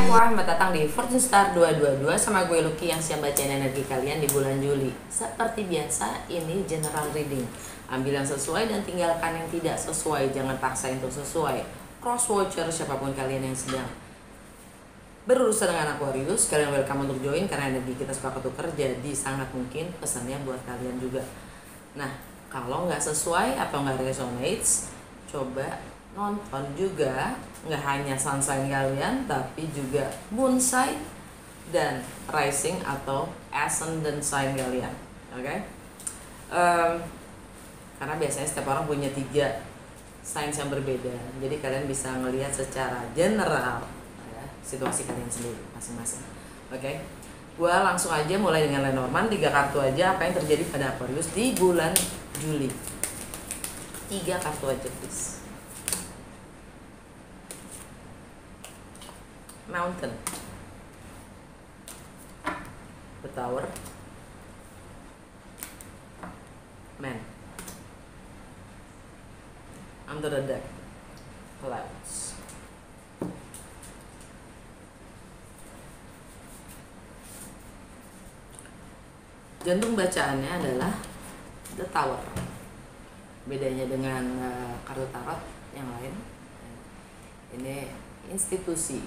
Selamat datang di Fortune Star 222 sama gue Lucky yang siap bacain energi kalian di bulan Juli. Seperti biasa, ini general reading. Ambil yang sesuai dan tinggalkan yang tidak sesuai. Jangan paksa untuk sesuai. Cross watcher siapapun kalian yang sedang berurusan dengan Aquarius, kalian welcome untuk join karena energi kita suka ketuker. Jadi sangat mungkin pesannya buat kalian juga. Nah, kalau nggak sesuai atau nggak resonates, coba nonton juga, nggak hanya sun sign kalian tapi juga moon sign dan rising atau ascendant sign kalian. Oke? Karena biasanya setiap orang punya 3 signs yang berbeda, jadi kalian bisa ngelihat secara general ya, situasi kalian sendiri masing-masing. Oke? Gua langsung aja mulai dengan Lenormand. 3 kartu aja apa yang terjadi pada Aquarius di bulan Juli. 3 kartu aja please. Mountain, the Tower, Man, Under the Deck, Clouds. Jantung bacaannya adalah the Tower. Bedanya dengan kartu tarot yang lain, ini institusi,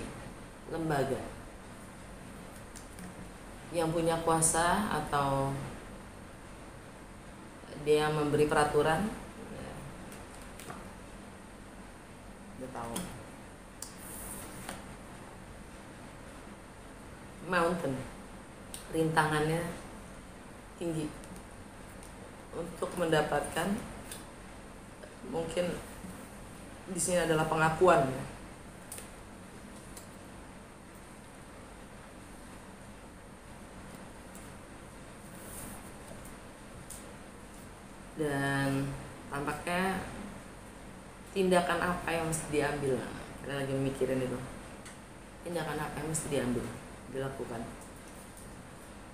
lembaga yang punya kuasa atau dia memberi peraturan, ya, udah tahu. Mountain, rintangannya tinggi untuk mendapatkan, mungkin di sini adalah pengakuan ya. Dan tampaknya tindakan apa yang mesti diambil, kalian lagi mikirin itu, tindakan apa yang mesti dilakukan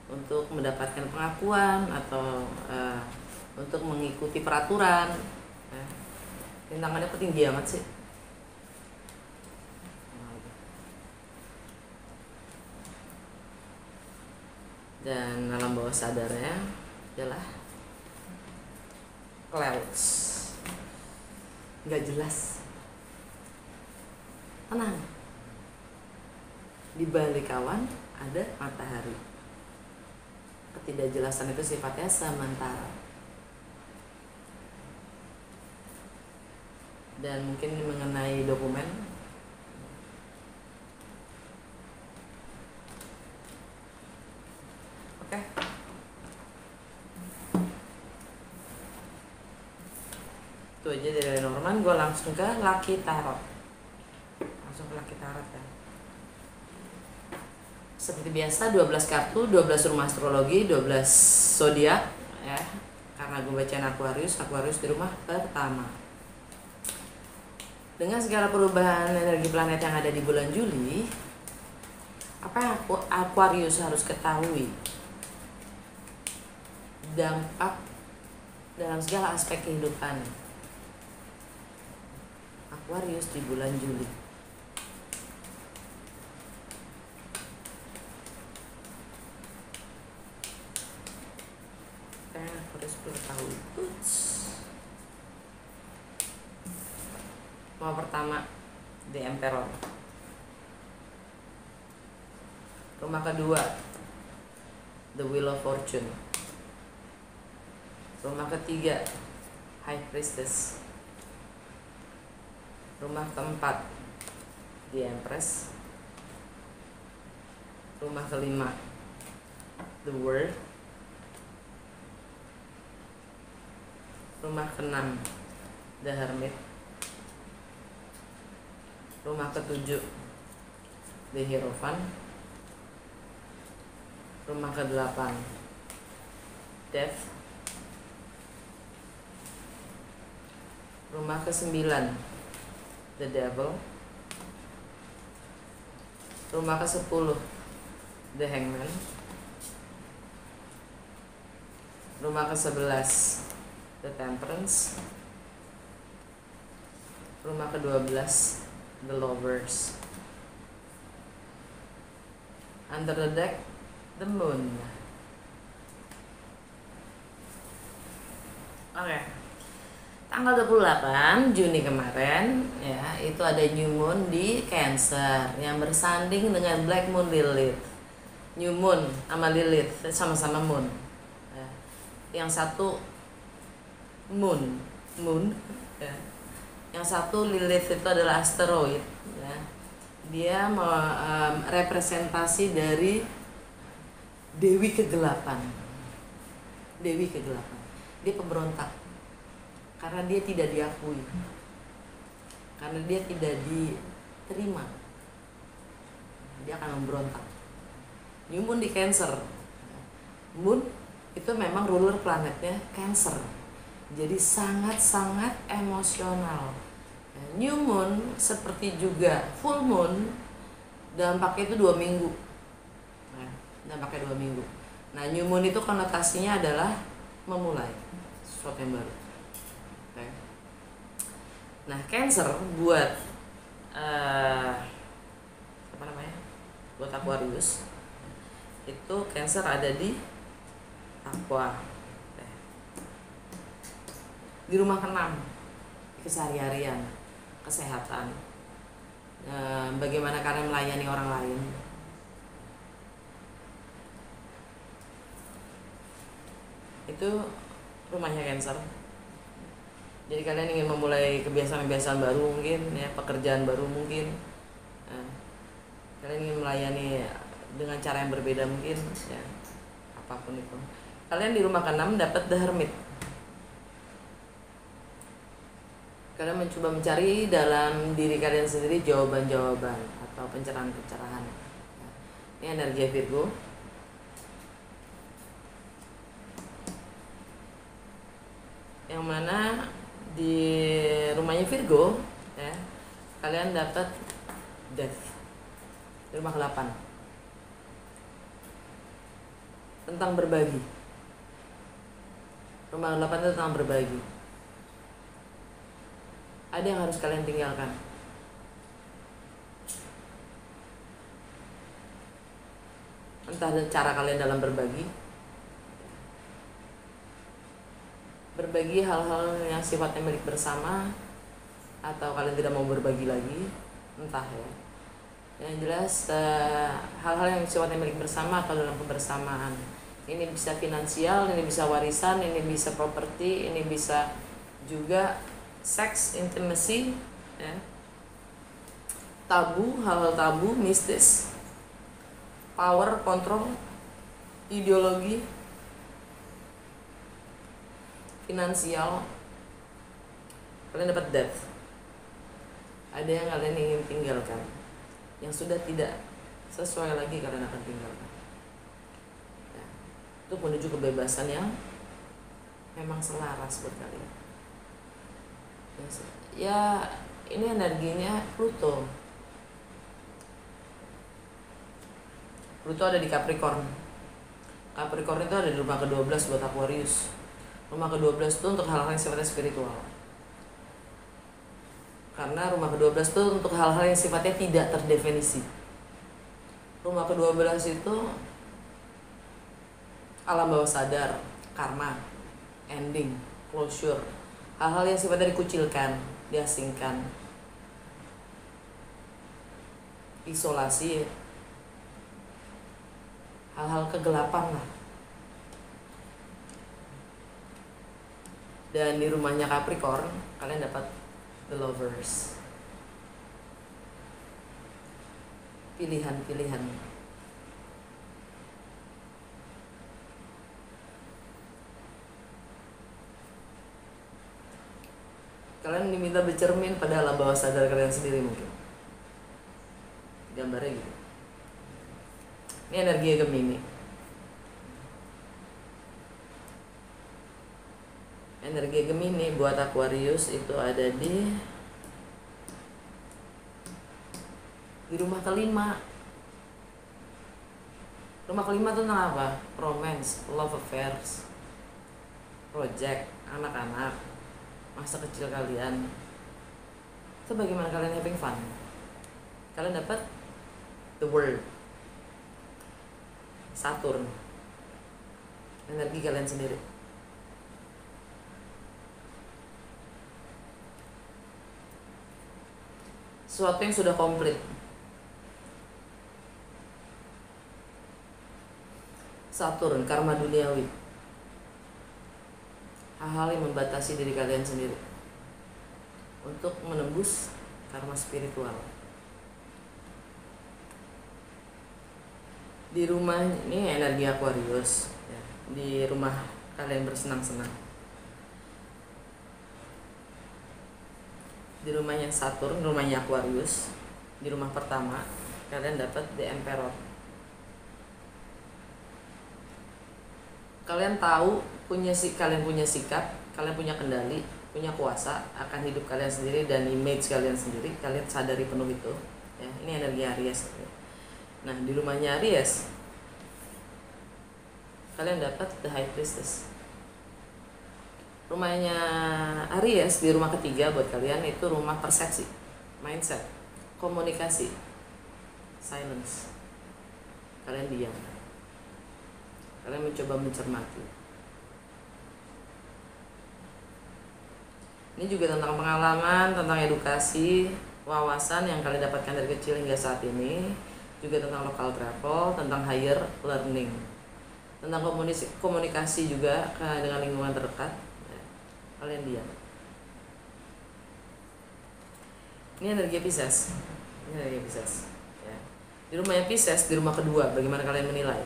untuk mendapatkan pengakuan atau untuk mengikuti peraturan. Rintangannya kok tinggi amat sih. Dan alam bawah sadarnya adalah Clouds, nggak jelas, tenang. Di balik awan ada matahari. Ketidakjelasan itu sifatnya sementara. Dan mungkin mengenai dokumen, oke. Itu aja dari Lenormand. Gue langsung ke Lucky Tarot. Ya. Seperti biasa 12 kartu, 12 rumah astrologi, 12 zodiak ya. Karena gue bacain Aquarius di rumah pertama. Dengan segala perubahan energi planet yang ada di bulan Juli, apa yang Aquarius harus ketahui? Dampak dalam segala aspek kehidupan Aquarius di bulan Juli. Aquarius perlu tahu. Rumah pertama The Emperor. Rumah kedua The Wheel of Fortune. Rumah ketiga High Priestess. Rumah keempat The Empress. Rumah kelima The World. Rumah keenam The Hermit. Rumah ketujuh The Hierophant. Rumah ke-8 Death. Rumah ke-9 The Devil. Rumah ke-10 The Hangman. Rumah ke-11 The Temperance. Rumah ke-12 The Lovers. Under the deck, the moon. Oke. Tanggal 28 Juni kemarin ya, itu ada new moon di Cancer yang bersanding dengan black moon Lilith. New moon sama Lilith sama-sama moon. Ya. Yang satu moon ya. Yang satu Lilith itu adalah asteroid ya. Dia representasi dari Dewi Kegelapan. Dia pemberontak karena dia tidak diakui, karena dia tidak diterima, dia akan memberontak. New moon di Cancer. Moon itu memang ruler planetnya Cancer, jadi sangat-sangat emosional. New moon seperti juga full moon, dampaknya itu 2 minggu. Nah, new moon itu konotasinya adalah memulai sesuatu yang baru. Okay. Nah, Cancer buat buat Aquarius itu Cancer ada di Aqua, di rumah ke-6, keseharian, kesehatan, bagaimana kalian melayani orang lain. Itu rumahnya Cancer. Jadi kalian ingin memulai kebiasaan-kebiasaan baru mungkin ya, pekerjaan baru mungkin, kalian ingin melayani dengan cara yang berbeda mungkin ya, apapun itu. Kalian di rumah ke-6 dapat The Hermit. Kalian mencoba mencari dalam diri kalian sendiri jawaban-jawaban atau pencerahan-pencerahan. Ini energi Virgo. Yang mana di rumahnya Virgo ya, kalian dapat Death di rumah ke-8, tentang berbagi. Rumah ke-8 itu tentang berbagi. Ada yang harus kalian tinggalkan. Entah cara kalian dalam berbagi hal-hal yang sifatnya milik bersama, atau kalian tidak mau berbagi lagi, entah ya. Yang jelas hal-hal yang sifatnya milik bersama atau dalam kebersamaan. Ini bisa finansial, ini bisa warisan, ini bisa properti, ini bisa juga seks, intimacy ya. Tabu, hal-hal tabu, mistis, power, kontrol, ideologi, finansial. Kalian dapat Death. Ada yang kalian ingin tinggalkan, yang sudah tidak sesuai lagi kalian akan tinggalkan ya. Itu menuju kebebasan yang memang selaras buat kalian ya. Ini energinya Pluto ada di Capricorn. Capricorn itu ada di rumah ke-12 buat Aquarius. Rumah ke-12 itu untuk hal-hal yang sifatnya spiritual. Karena rumah ke-12 itu untuk hal-hal yang sifatnya tidak terdefinisi. Rumah ke-12 itu alam bawah sadar, karma, ending, closure. Hal-hal yang sifatnya dikucilkan, diasingkan, isolasi, hal-hal kegelapan lah. Dan di rumahnya Capricorn kalian dapat The Lovers. Pilihan-pilihan. Kalian diminta bercermin pada alam bawah sadar kalian sendiri mungkin. Gambarnya gitu. Ini energi Gemini. Energi Gemini buat Aquarius itu ada di rumah ke-5. Rumah ke-5 itu tentang apa? Romance, love affairs, project, anak-anak, masa kecil kalian. Itu bagaimana kalian having fun. Kalian dapat The World. Saturn, energi kalian sendiri. Sesuatu yang sudah komplit. Saturn, karma duniawi. Hal-hal yang membatasi diri kalian sendiri untuk menembus karma spiritual. Di rumah ini energi Aquarius ya. Di rumah kalian bersenang-senang. Di rumahnya Saturn, rumahnya Aquarius, di rumah pertama kalian dapat The Emperor. Kalian tahu kalian punya sikap, kalian punya kendali, punya kuasa akan hidup kalian sendiri dan image kalian sendiri. Kalian sadari penuh itu. Ya, ini energi Aries. Nah, di rumahnya Aries, kalian dapat The High Priestess. Rumahnya Aries di rumah ketiga buat kalian itu rumah persepsi, mindset, komunikasi, silence. Kalian diam. Kalian mencoba mencermati. Ini juga tentang pengalaman, tentang edukasi, wawasan yang kalian dapatkan dari kecil hingga saat ini. Juga tentang local travel, tentang higher learning, tentang komunikasi juga dengan lingkungan terdekat. Kalian diam. Ini energi Pisces. Ini energi Pisces. Ya. Di rumahnya Pisces, di rumah kedua, bagaimana kalian menilai?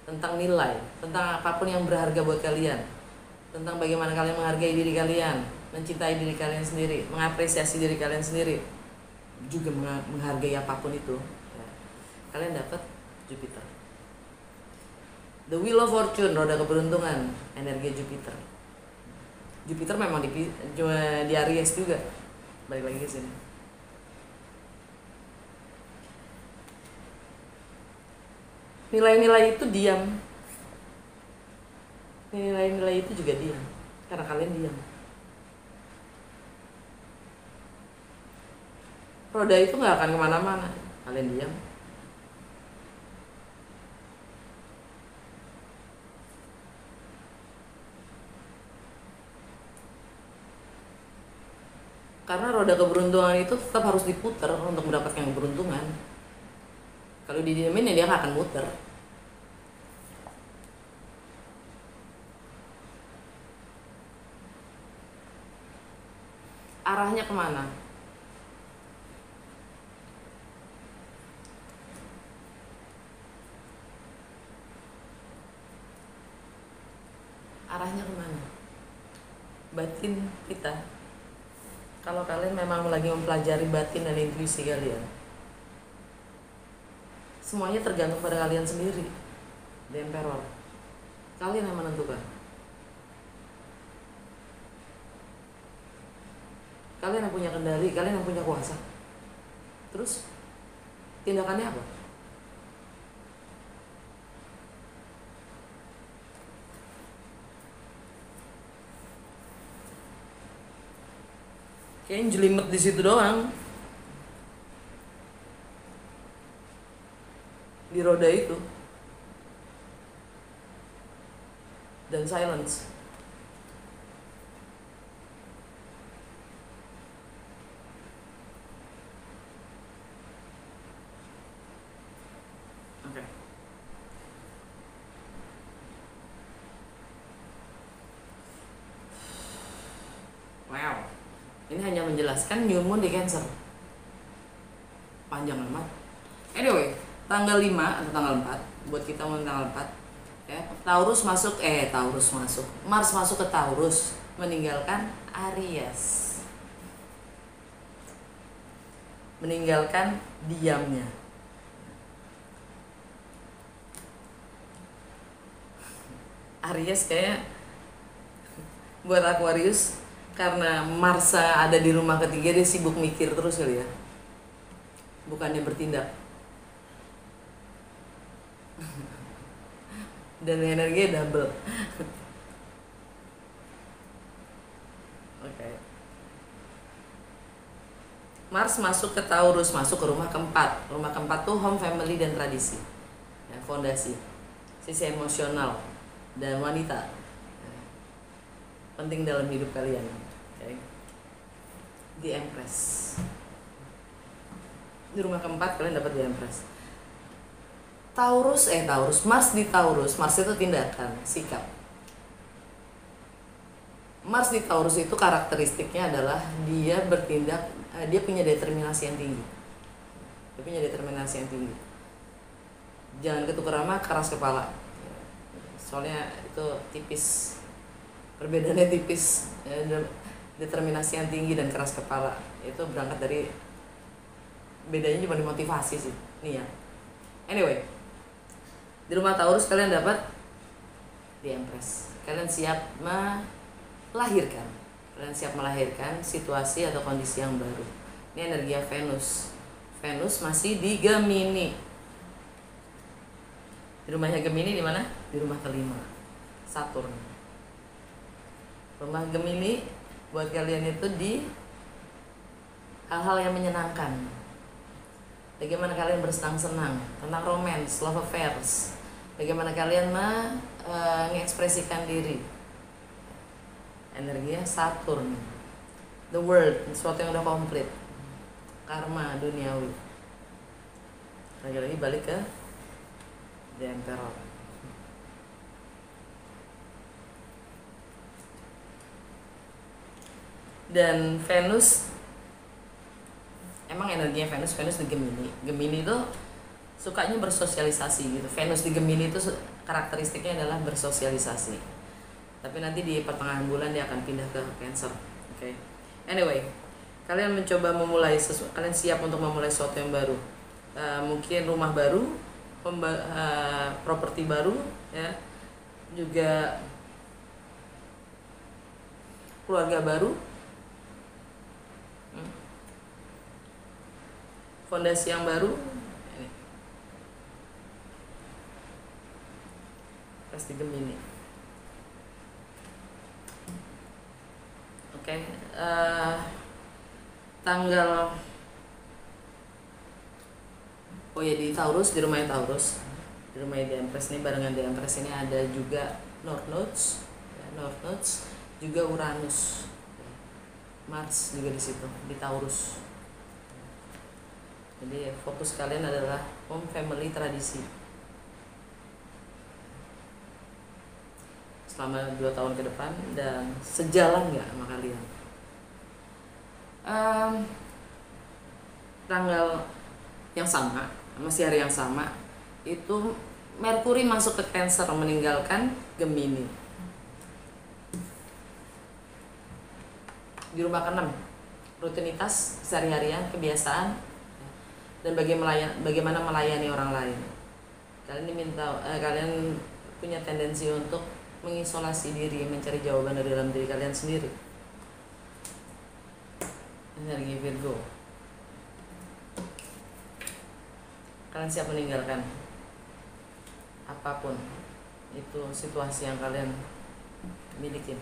Tentang nilai, tentang apapun yang berharga buat kalian, tentang bagaimana kalian menghargai diri kalian, mencintai diri kalian sendiri, mengapresiasi diri kalian sendiri, juga menghargai apapun itu. Ya. Kalian dapat Jupiter. The Wheel of Fortune, roda keberuntungan, energi Jupiter. Jupiter memang di Aries juga. Balik lagi ke sini. Nilai-nilai itu diam. Nilai-nilai itu juga diam. Karena kalian diam. Roda itu gak akan kemana-mana. Kalian diam. Karena roda keberuntungan itu tetap harus diputar untuk mendapatkan keberuntungan. Kalau didiamin ya dia gak akan muter. Arahnya kemana? Arahnya kemana? Batin kita. Kalau kalian memang lagi mempelajari batin dan intuisi kalian, semuanya tergantung pada kalian sendiri. The Emperor. Kalian yang menentukan. Kalian yang punya kendali, kalian yang punya kuasa. Terus tindakannya apa? Kayaknya jelimet di situ doang. Di roda itu. Dan silence. Oke. Wow. Ini hanya menjelaskan new moon di Cancer. Panjang amat. Anyway, tanggal 5 atau tanggal 4 buat kita mau tanggal 4 ya. Mars masuk ke Taurus, meninggalkan Aries. Meninggalkan diamnya. Aries kayak buat Aquarius, karena Mars ada di rumah ketiga, dia sibuk mikir terus kali ya, bukannya bertindak. Dan energinya double. Oke. Mars masuk ke Taurus, masuk ke rumah keempat. Rumah keempat tuh home, family, dan tradisi ya, fondasi. sisi emosional dan wanita penting dalam hidup kalian. Okay. The Empress. Di rumah keempat kalian dapat The Empress. Taurus, Mars di Taurus. Mars itu tindakan, sikap. Mars di Taurus itu karakteristiknya adalah dia bertindak, dia punya determinasi yang tinggi. Jangan ketukar sama keras kepala. Soalnya itu tipis. Perbedaannya tipis. Determinasi yang tinggi dan keras kepala itu berangkat dari, bedanya cuma di motivasi sih. Nih ya. Anyway, di rumah Taurus kalian dapat The Empress. Kalian siap melahirkan situasi atau kondisi yang baru. Ini energi Venus. Venus masih di Gemini. Di rumahnya Gemini di mana? Di rumah kelima, Saturn. Rumah Gemini buat kalian itu di hal-hal yang menyenangkan. Bagaimana kalian bersenang-senang, tentang romance, love affairs. Bagaimana kalian mengekspresikan diri. Energinya Saturn, the world, sesuatu yang udah komplit, karma duniawi. Lagi-lagi balik ke The Emperor. Dan Venus, emang energinya Venus di Gemini. Gemini itu sukanya bersosialisasi gitu. Venus di Gemini itu karakteristiknya adalah bersosialisasi. Tapi nanti di pertengahan bulan dia akan pindah ke Cancer. Okay. Anyway, kalian mencoba memulai kalian siap untuk memulai sesuatu yang baru. Mungkin rumah baru, properti baru, ya, juga keluarga baru, fondasi yang baru. Pasti Gemini. Oke, tanggal di Taurus, di rumah Taurus, di rumah The Empress ini, barengan The Empress ini ada juga North Nodes, juga Uranus, Mars juga di situ di Taurus. Jadi fokus kalian adalah home, family, tradisi. Selama 2 tahun ke depan, dan sejalan nggak sama kalian. Tanggal yang sama, masih hari yang sama, itu Merkuri masuk ke Cancer, meninggalkan Gemini. Di rumah ke-6, rutinitas sehari-harian, kebiasaan, dan bagaimana melayani orang lain. Kalian punya tendensi untuk mengisolasi diri, mencari jawaban dari dalam diri kalian sendiri. Energi Virgo. Kalian siap meninggalkan apapun itu situasi yang kalian miliki.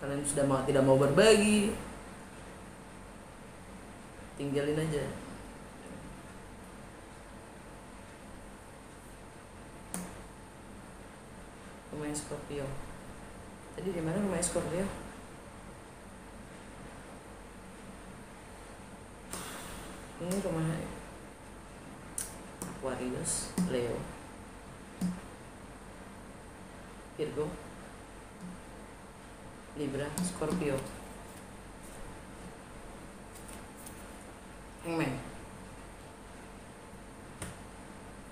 Kalian sudah tidak mau berbagi, tinggalin aja. Rumah Scorpio. Tadi di mana rumah Scorpio? Ini rumah Aquarius, Leo, Virgo, Libra, Scorpio. Hangman.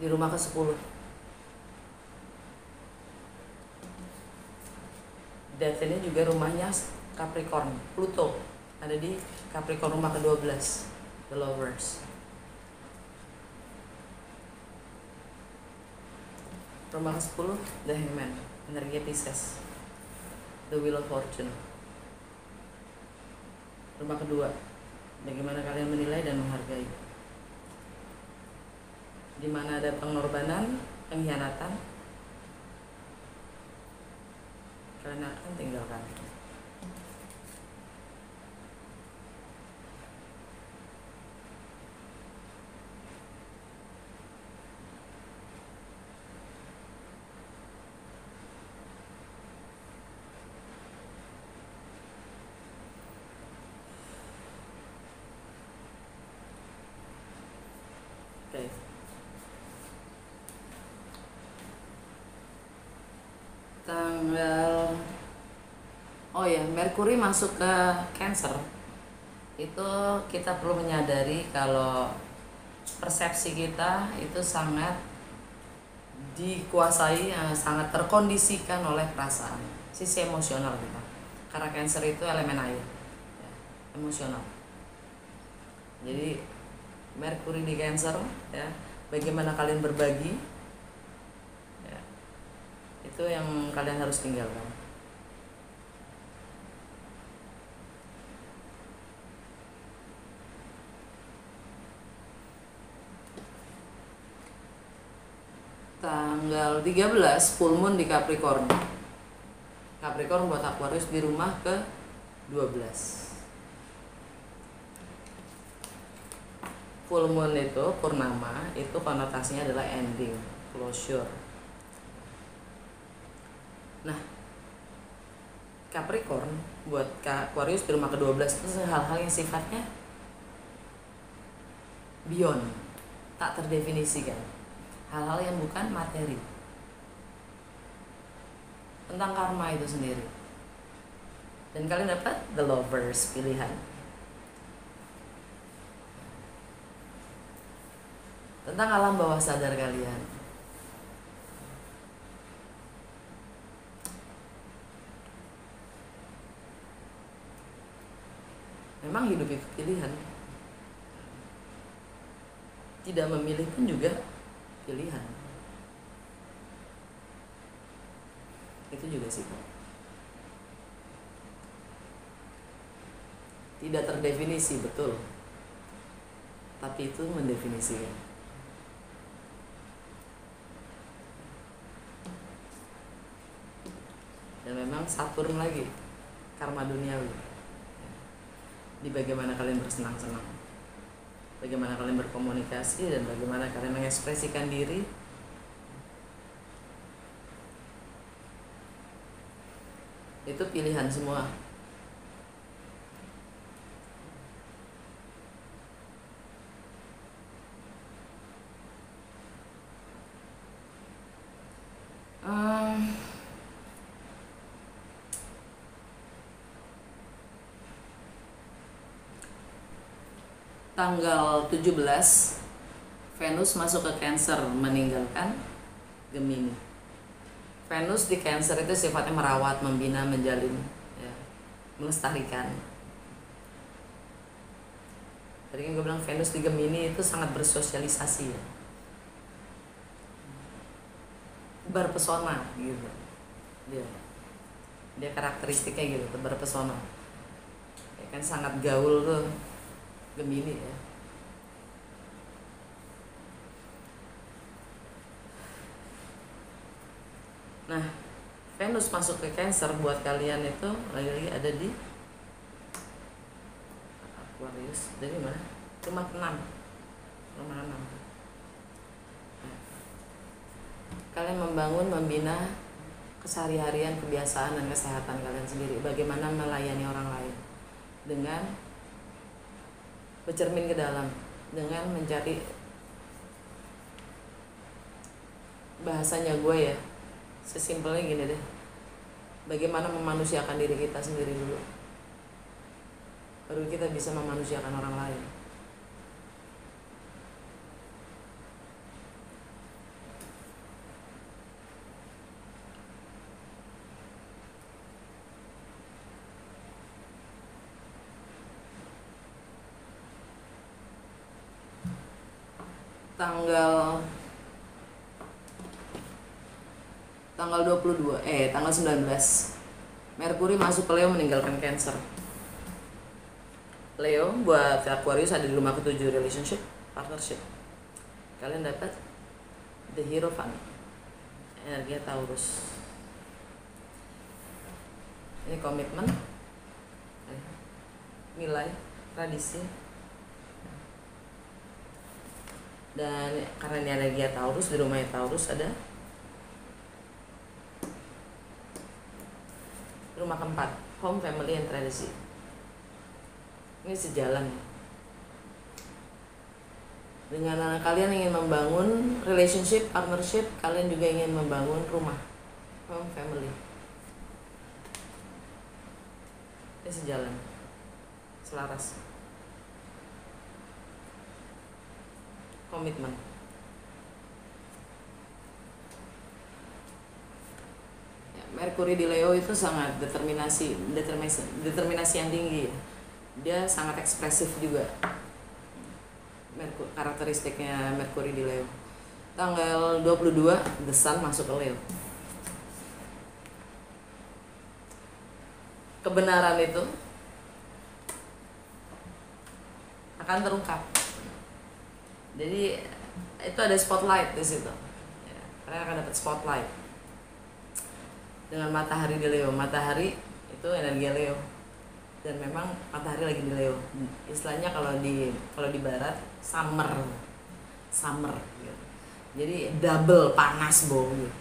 Di rumah ke-10. Death ini juga rumahnya Capricorn, Pluto ada di Capricorn, rumah ke-12, The Lovers. Rumah ke-10, The Hangman, energi Pisces, The Wheel of Fortune. Rumah kedua, bagaimana kalian menilai dan menghargai. Di mana ada pengorbanan, pengkhianatan, kalian akan tinggalkan. Tanggal Oh ya, Merkuri masuk ke Cancer. Itu kita perlu menyadari kalau persepsi kita itu sangat dikuasai, sangat terkondisikan oleh perasaan, sisi emosional kita. Karena Cancer itu elemen air, ya, emosional. Jadi Merkuri di Cancer, ya, bagaimana kalian berbagi, ya, itu yang kalian harus tinggalkan. Tanggal 13 full moon di Capricorn. Capricorn buat Aquarius di rumah ke 12. Full moon itu purnama, itu konotasinya adalah ending, closure. Nah, Capricorn buat Aquarius di rumah ke 12 itu hal-hal yang sifatnya beyond, tak terdefinisikan, hal-hal yang bukan materi, tentang karma itu sendiri. Dan kalian dapat the lovers, pilihan, tentang alam bawah sadar kalian. Memang hidup itu pilihan, tidak memilih pun juga pilihan. Itu juga sih kok. Tidak terdefinisi, betul, tapi itu mendefinisikan. Dan memang Saturn lagi, karma duniawi, di bagaimana kalian bersenang-senang, bagaimana kalian berkomunikasi, dan bagaimana kalian mengekspresikan diri. Itu pilihan semua. Tanggal 17 Venus masuk ke Cancer, meninggalkan Gemini. Venus di Cancer itu sifatnya merawat, membina, menjalin, ya, melestarikan. Tadi kan gue bilang Venus di Gemini itu sangat bersosialisasi, ya, berpesona gitu. Dia karakteristiknya gitu, berpesona, ya kan, sangat gaul tuh Gemini, ya. Nah, Venus masuk ke Cancer buat kalian itu lagi ada di Aquarius. Dari mana? Rumah 6. Rumah 6. Nah, kalian membangun, membina keseharian, kebiasaan dan kesehatan kalian sendiri. Bagaimana melayani orang lain dengan bercermin ke dalam, dengan mencari, bahasanya gue ya, sesimpelnya gini deh, bagaimana memanusiakan diri kita sendiri dulu, baru kita bisa memanusiakan orang lain. Tanggal 19 Merkuri masuk ke Leo, meninggalkan Cancer. Leo buat Aquarius ada di rumah ke-7, relationship, partnership. Kalian dapat the Hierophant, energi Taurus. Ini komitmen, nilai, tradisi. Dan karena ini energi Taurus, di rumah Taurus ada rumah keempat, home, family, and tradisi. Ini sejalan dengan kalian ingin membangun relationship, partnership, kalian juga ingin membangun rumah, family. Ini sejalan, selaras. Komitmen. Ya, Merkuri di Leo itu sangat determinasi yang tinggi. Dia sangat ekspresif juga. Karakteristiknya Merkuri di Leo. Tanggal 22 The Sun masuk ke Leo. Kebenaran itu akan terungkap. Jadi itu ada spotlight di situ. Ya, kalian akan dapat spotlight dengan matahari di Leo. Matahari itu energi Leo. Dan memang matahari lagi di Leo. Istilahnya kalau di barat summer gitu. Jadi double panas gitu.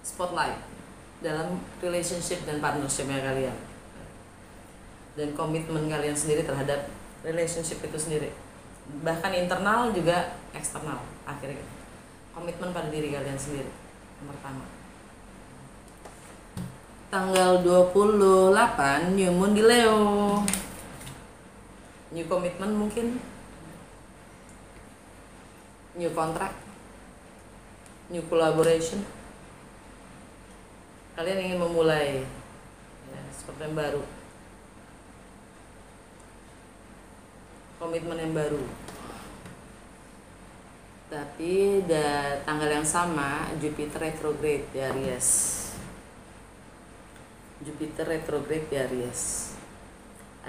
Spotlight dalam relationship dan partnershipnya kalian, dan komitmen kalian sendiri terhadap relationship itu sendiri, bahkan internal juga eksternal. Akhirnya komitmen pada diri kalian sendiri yang pertama. Tanggal 28 New Moon di Leo. New komitmen mungkin, new contract, new collaboration. Kalian ingin memulai ya, sesuatu yang baru, komitmen yang baru. Tapi tanggal yang sama Jupiter retrograde di Aries. Jupiter retrograde di Aries.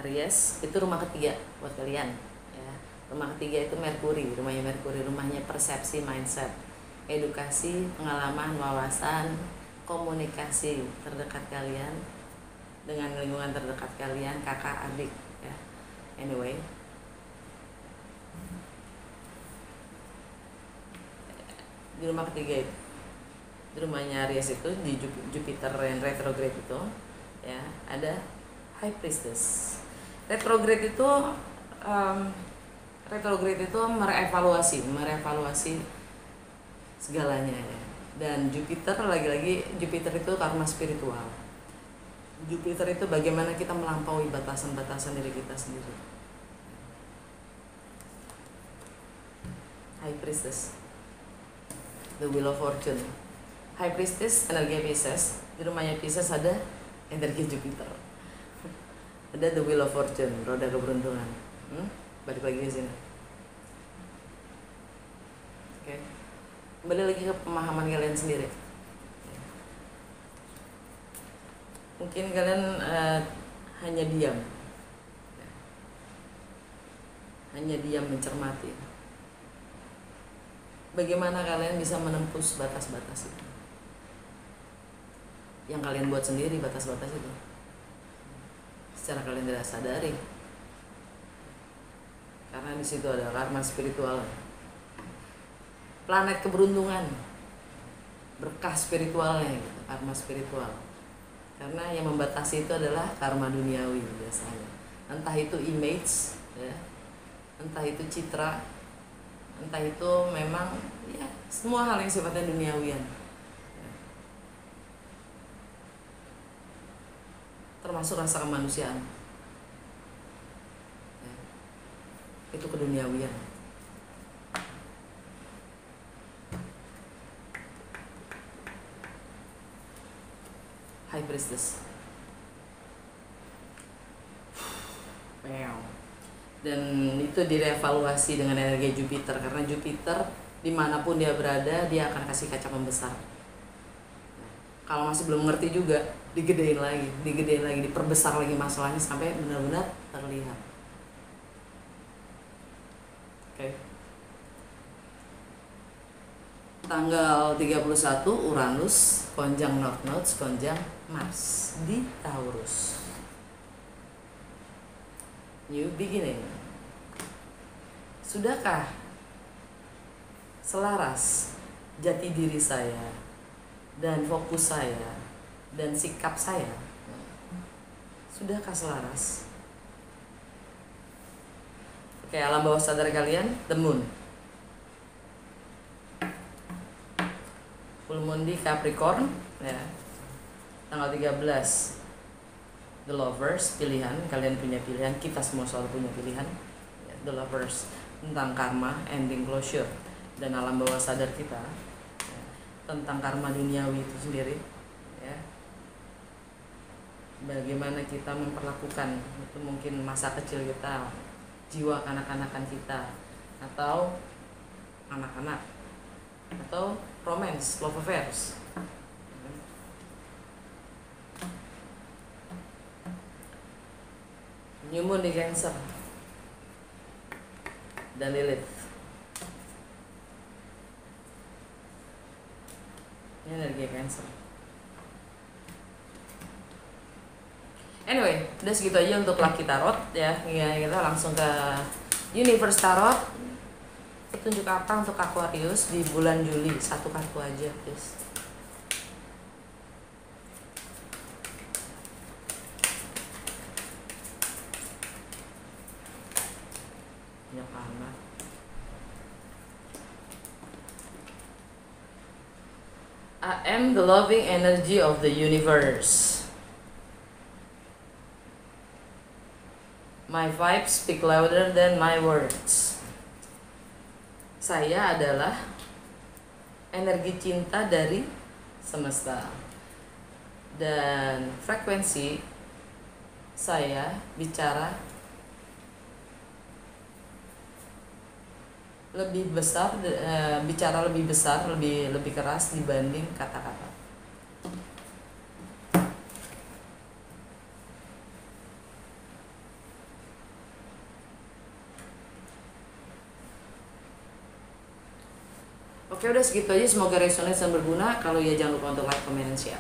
Aries itu rumah ketiga buat kalian ya. Rumah ketiga itu Merkuri, rumahnya persepsi, mindset, edukasi, pengalaman, wawasan, komunikasi terdekat kalian dengan lingkungan terdekat kalian, kakak, adik ya. Anyway, di rumah ketiga itu, di rumahnya Aries itu, di Jupiter yang retrograde itu ya, ada High Priestess. Retrograde itu merevaluasi segalanya ya. Dan Jupiter lagi-lagi, Jupiter itu karma spiritual. Jupiter itu bagaimana kita melampaui batasan-batasan diri kita sendiri. High Priestess, the Wheel of Fortune. High Priestess energi Pisces. Di rumahnya Pisces ada energi Jupiter. Ada the Wheel of Fortune, roda keberuntungan. Balik lagi di sini. Oke. Kembali lagi ke pemahaman kalian sendiri. Mungkin kalian hanya diam mencermati. Bagaimana kalian bisa menembus batas-batas itu yang kalian buat sendiri, batas-batas itu secara kalian tidak sadari, karena di situ ada karma spiritual, planet keberuntungan, berkah spiritualnya gitu, karma spiritual. Karena yang membatasi itu adalah karma duniawi biasanya, entah itu image ya, entah itu citra, entah itu memang ya semua hal yang sifatnya duniawian ya. Termasuk rasa kemanusiaan ya. Itu keduniawian. High Priestess. Dan itu direvaluasi dengan energi Jupiter, karena Jupiter dimanapun dia berada dia akan kasih kaca pembesar. Kalau masih belum ngerti juga digedein lagi, diperbesar lagi masalahnya sampai benar-benar terlihat. Oke. Tanggal 31 Uranus konjang North Node, konjang Mars di Taurus. New beginning. Sudahkah selaras jati diri saya dan fokus saya dan sikap saya? Sudahkah selaras? Oke, alam bawah sadar kalian, the moon, full full moon di Capricorn ya. Tanggal 13 The Lovers, pilihan, kalian punya pilihan, kita semua selalu punya pilihan ya, The Lovers, tentang karma, ending, closure, dan alam bawah sadar kita ya, tentang karma duniawi itu sendiri ya. Bagaimana kita memperlakukan itu, mungkin masa kecil kita, jiwa kanak-kanakan kita, atau anak-anak, atau romance, love affairs. New Moon di Cancer dan Lilith. Ini energi Cancer. Anyway, udah segitu aja untuk Lucky Tarot ya. Kita langsung ke Universe Tarot. Petunjuk apa untuk Aquarius di bulan Juli? Satu kartu aja, please. Ya karena I am the loving energy of the universe. My vibes speak louder than my words. Saya adalah energi cinta dari semesta. Dan frekuensi saya bicara lebih besar, bicara lebih besar, lebih keras dibanding kata-kata. Oke, udah segitu aja. Semoga resonance dan berguna. Kalau ya, jangan lupa untuk like, comment, dan share.